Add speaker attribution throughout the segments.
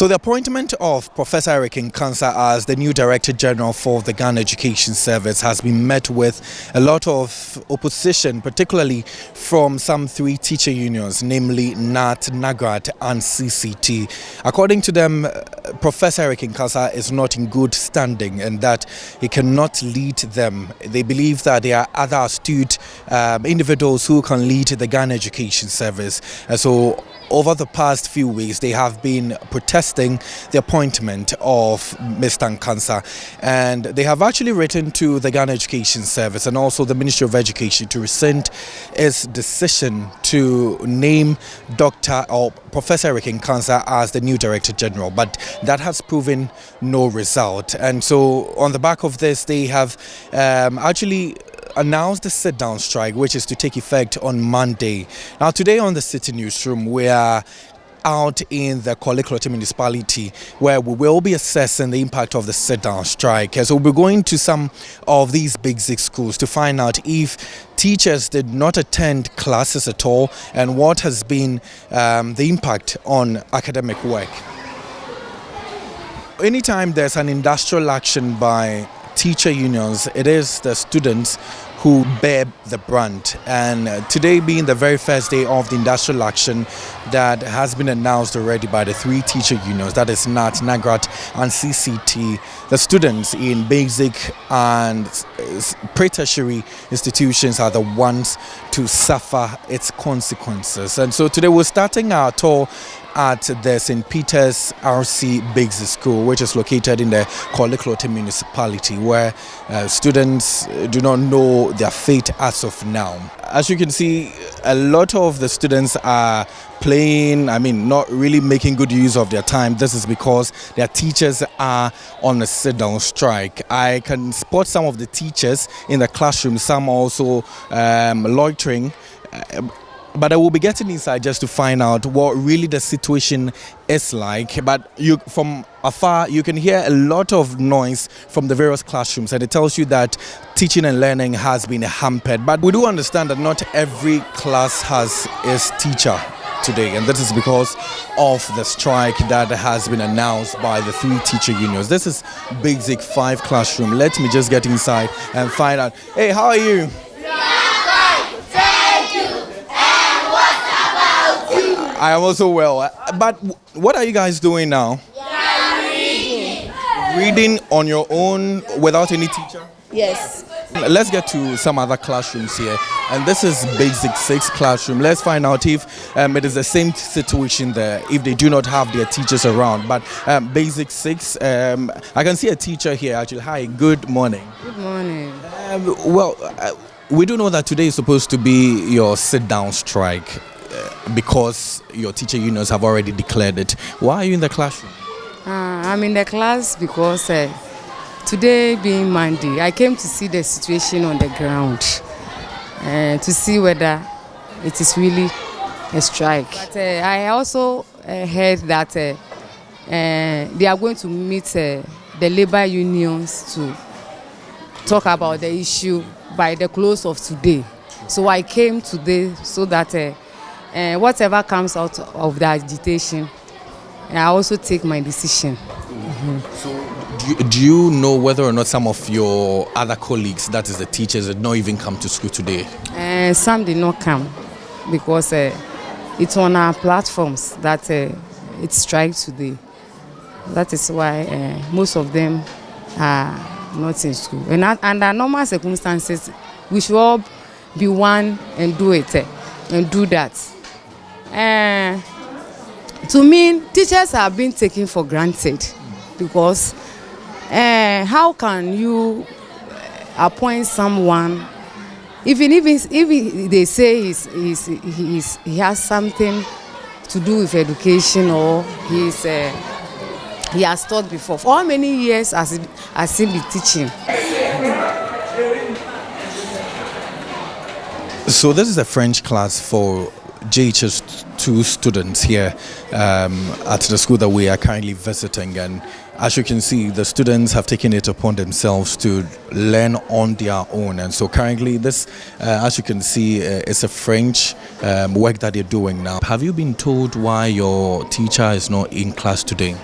Speaker 1: So the appointment of Professor Eric Nkansa as the new Director General for the Ghana Education Service has been met with a lot of opposition, particularly from some three teacher unions, namely NAT, NAGRAT and CCT. According to them, Professor Eric Nkansa is not in good standing and that he cannot lead them. They believe that there are other astute individuals who can lead the Ghana Education Service. So over the past few weeks, they have been protesting the appointment of Mr. Nkansa, and they have actually written to the Ghana Education Service and also the Ministry of Education to rescind its decision to name Dr. or Professor Eric Nkansa as the new Director General, but that has proven no result. And so on the back of this, they have actually announced the sit-down strike, which is to take effect on Monday. Now, today on the Citi Newsroom, we are out in the Korle municipality where we will be assessing the impact of the sit-down strike. So we'll be going to some of these basic schools to find out if teachers did not attend classes at all and what has been the impact on academic work. Anytime there's an industrial action by teacher unions, it is the students who bear the brunt. And today being the very first day of the industrial action that has been announced already by the three teacher unions, that is NAT, NAGRAT and CCT, the students in basic and pre-tertiary institutions are the ones to suffer its consequences. And so today we're starting our tour at the St. Peter's RC Basic School, which is located in the Korle municipality, where students do not know their fate as of now. As you can see, a lot of the students are playing, not really making good use of their time. This is because their teachers are on a sit-down strike. I can spot some of the teachers in the classroom, some also loitering. But I will be getting inside just to find out what really the situation is like. But from afar, you can hear a lot of noise from the various classrooms, and it tells you that teaching and learning has been hampered. But we do understand that not every class has its teacher today, and this is because of the strike that has been announced by the three teacher unions. This is Basic 5 classroom. Let me just get inside and find out. Hey, how are you? I am also well. But what are you guys doing now?
Speaker 2: Yeah, reading.
Speaker 1: Reading on your own without any teacher?
Speaker 2: Yes.
Speaker 1: Let's get to some other classrooms here. And this is Basic 6 classroom. Let's find out if it is the same situation there, if they do not have their teachers around. But Basic 6, I can see a teacher here actually. Hi, good morning.
Speaker 2: Good morning.
Speaker 1: We do know that today is supposed to be your sit-down strike. Because your teacher unions have already declared it. Why are you in the classroom?
Speaker 2: I'm in the class because today being Monday, I came to see the situation on the ground to see whether it is really a strike. But I also heard that they are going to meet the labor unions to talk about the issue by the close of today. So I came today so that whatever comes out of the agitation, I also take my decision.
Speaker 1: So do you know whether or not some of your other colleagues, that is the teachers, did not even come to school today?
Speaker 2: Some did not come because it's on our platforms that it strikes today. That is why most of them are not in school. And under normal circumstances, we should all be one and do it and do that. To me, teachers are being taken for granted because how can you appoint someone even if they say he has something to do with education or he has taught before? For how many years has he been teaching?
Speaker 1: So this is a French class for GES 2 students here at the school that we are currently visiting, and as you can see, the students have taken it upon themselves to learn on their own. And so currently this, as you can see, is a French work that they're doing now. Have you been told why your teacher is not in class today?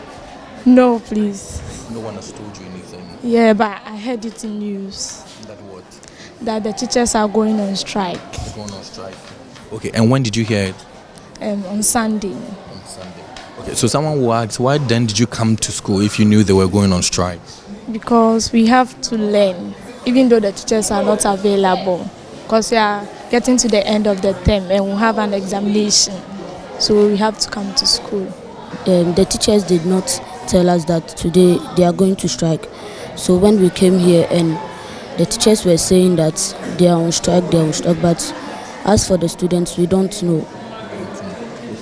Speaker 3: No, please.
Speaker 1: No one has told you anything.
Speaker 3: Yeah, but I heard it in news
Speaker 1: That what?
Speaker 3: that the teachers are going on strike
Speaker 1: They're going on strike. Okay, and when did you hear it?
Speaker 3: on Sunday.
Speaker 1: On Sunday. Okay, so someone will ask, why then did you come to school if you knew they were going on strike?
Speaker 3: Because we have to learn, even though the teachers are not available. Because we are getting to the end of the term and we'll have an examination. So we have to come to school.
Speaker 4: The teachers did not tell us that today they are going to strike. So when we came here and the teachers were saying that they are on strike, but as for the students, we don't know.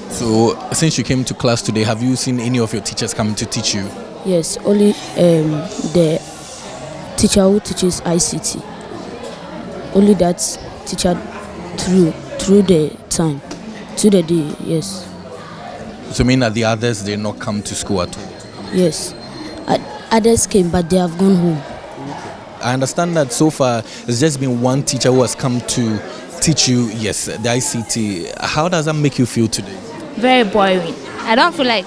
Speaker 1: So since you came to class today, have you seen any of your teachers coming to teach you?
Speaker 4: Yes, only the teacher who teaches ICT. Only that teacher through the time, through the day, yes.
Speaker 1: So mean that the others did not come to school at all?
Speaker 4: Yes. Others came, but they have gone home.
Speaker 1: I understand that so far there's just been one teacher who has come to teach you, yes, the ICT. How does that make you feel today?
Speaker 5: Very boring. I don't feel like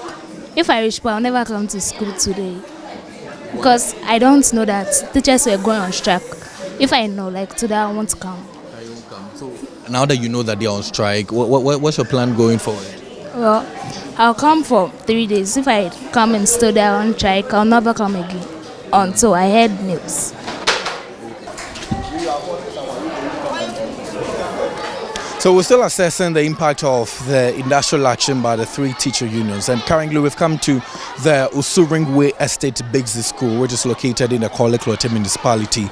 Speaker 5: if I reach, I'll never come to school today because I don't know that teachers were going on strike. If I know, like today, I won't come.
Speaker 1: I won't come. So now that you know that they're on strike, what's your plan going forward?
Speaker 5: Well, I'll come for 3 days. If I come and stay there on strike, I'll never come again until I heard news.
Speaker 1: So we're still assessing the impact of the industrial action by the 3 teacher unions, and currently we've come to the Usuringwe Estate Biggsy School, which is located in the Korle municipality,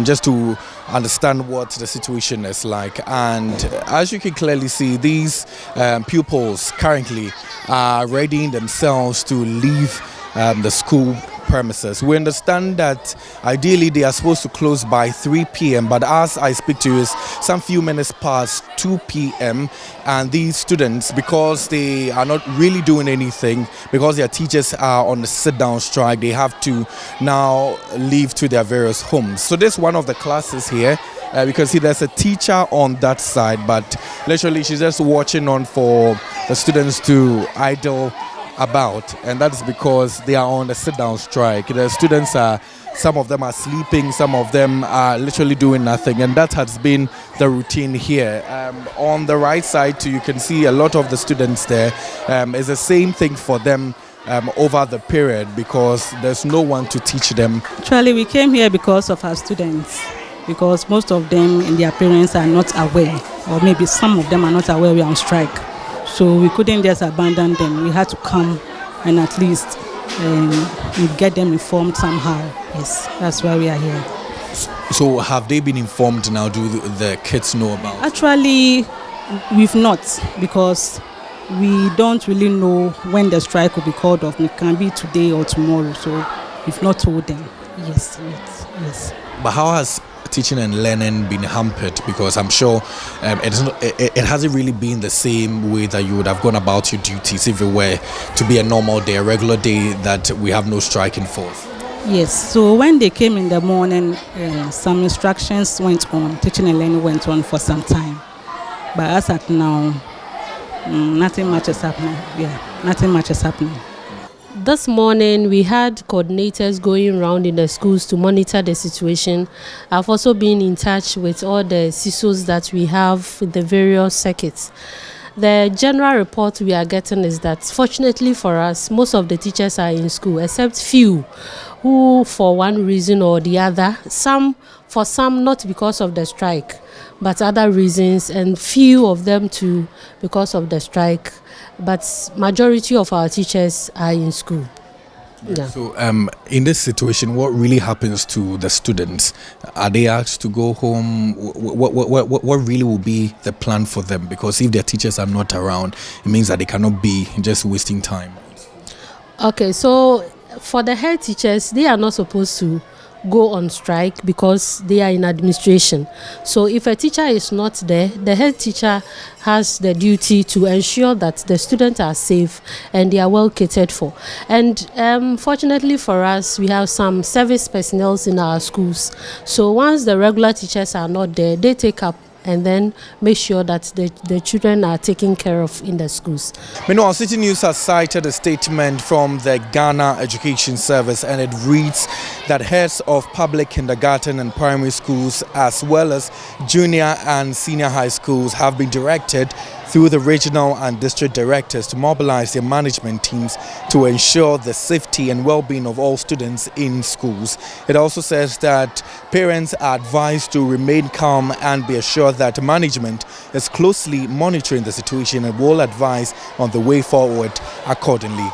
Speaker 1: just to understand what the situation is like. And as you can clearly see, these pupils currently are readying themselves to leave the school premises. We understand that ideally they are supposed to close by 3 p.m. but as I speak to you, it's some few minutes past 2 p.m. and these students, because they are not really doing anything, because their teachers are on the sit-down strike, they have to now leave to their various homes. So this is one of the classes here. You can see there's a teacher on that side, but literally she's just watching on for the students to idle about, and that is because they are on the sit-down strike. The students are, some of them are sleeping, some of them are literally doing nothing, and that has been the routine here. On the right side too, you can see a lot of the students there. It's the same thing for them over the period because there's no one to teach them.
Speaker 6: Actually, we came here because of our students, because most of them and their parents are not aware, or maybe some of them are not aware we are on strike. So we couldn't just abandon them. We had to come and at least get them informed somehow. Yes, that's why we are here.
Speaker 1: So have they been informed now? Do the kids know about?
Speaker 6: Actually, we've not, because we don't really know when the strike will be called off. It can be today or tomorrow. So we've not told them. Yes.
Speaker 1: But how has teaching and learning been hampered? Because I'm sure it hasn't really been the same way that you would have gone about your duties if it were to be a normal day, a regular day that we have no strike in force.
Speaker 6: Yes, so when they came in the morning, some instructions went on, teaching and learning went on for some time. But as at now, nothing much is happening. Nothing much is happening.
Speaker 7: This morning, we had coordinators going around in the schools to monitor the situation. I've also been in touch with all the CISOs that we have in the various circuits. The general report we are getting is that, fortunately for us, most of the teachers are in school, except few who, for one reason or the other, for some not because of the strike, but other reasons, and few of them too because of the strike. But majority of our teachers are in school. Yeah.
Speaker 1: So in this situation, what really happens to the students? Are they asked to go home? What really will be the plan for them? Because if their teachers are not around, it means that they cannot be just wasting time.
Speaker 7: Okay, so for the head teachers, they are not supposed to go on strike because they are in administration. So if a teacher is not there, the head teacher has the duty to ensure that the students are safe and they are well catered for. And fortunately for us, we have some service personnel in our schools. So once the regular teachers are not there, they take up and then make sure that the children are taken care of in the schools.
Speaker 1: Meanwhile, Citi News has cited a statement from the Ghana Education Service, and it reads that heads of public kindergarten and primary schools, as well as junior and senior high schools, have been directed through the regional and district directors to mobilize their management teams to ensure the safety and well-being of all students in schools. It also says that parents are advised to remain calm and be assured that management is closely monitoring the situation and will advise on the way forward accordingly.